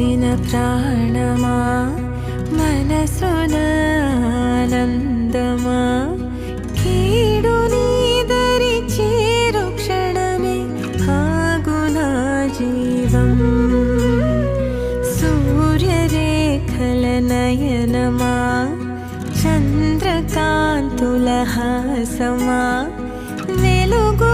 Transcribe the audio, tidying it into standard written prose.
కలిసిన ప్రాణమా మనసున ఆనందమా కీడు నీదరి చేరు క్షణమే ఆగునా జీవం సూర్యరేఖల నయనమా చంద్రకాంతుల హాసమా వెలుగు